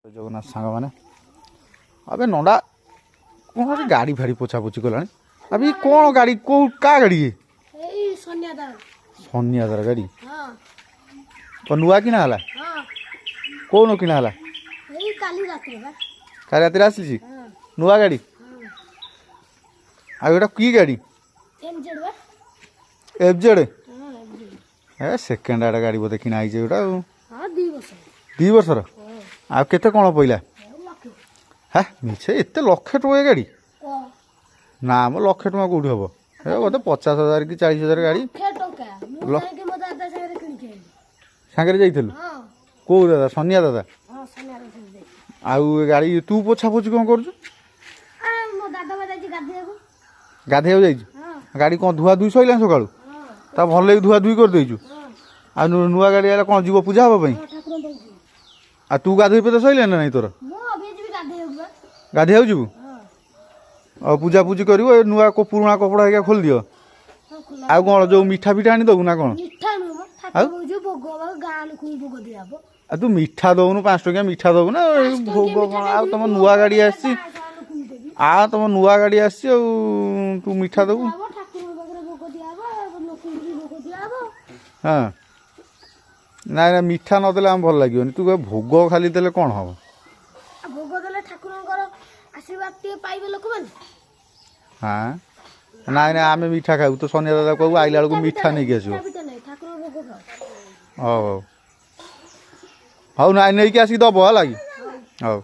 जगन्नाथ सांग मैंने अबे नंदा कौन गाड़ी फाड़ी पोछा पोछी कला अभी कौन गाड़ी को का गाड़ी है सनियादार गाड़ी तो नुआ कि ना कौन कि ना काली रात आसी नुआ गाड़ी आटा कि गाड़ी एफजेड ए सेकेंड आड़ा गाड़ी बोधे किना गोटा दी वर्षर आ केते कौन पइला हाँ मिछे एत लक्षे टଙ୍କା गाड़ी ना मो लक्षे टଙ୍କା कौटी हम ए बोधे 50,000 कि 40,000 गाड़ी सांगे जाइलु कौ दादा सनिया दादा आउ गाड़ी तू पोछा पोछी कौन कर गाधे जा गाड़ी कौन धुआ धुई सैला सका भल धुआ धुई कर देचु आ नुआ गाड़ी आला कौन जीव पूजा हाँपाई आ तू गाधोई पे तो सैला ना नहीं तोर गाधे जीवु और पूजा पूजी कर नुआ को पुराणा कपड़ा है खोल दियो आ कौन जो मिठा फिठा आनी दबु ना कौन तू मिठा दबुनु 5 टकिया मिठा दबु ना भोग कौन आ तुम नुआ गाड़ी आसी तुम नुआ गाड़ी आसी तू मिठा दबु हाँ ना ना मिठा नदेले आम भल लगे तू कह भोग खाली देले कौन हम हाँ ना ना आम मिठा खाऊ तो सनिया दादा कहू आइला बेलू मिठा नहीं कि आसो हौ हौ ना नहीं कि आसिक दब है लगे हौ।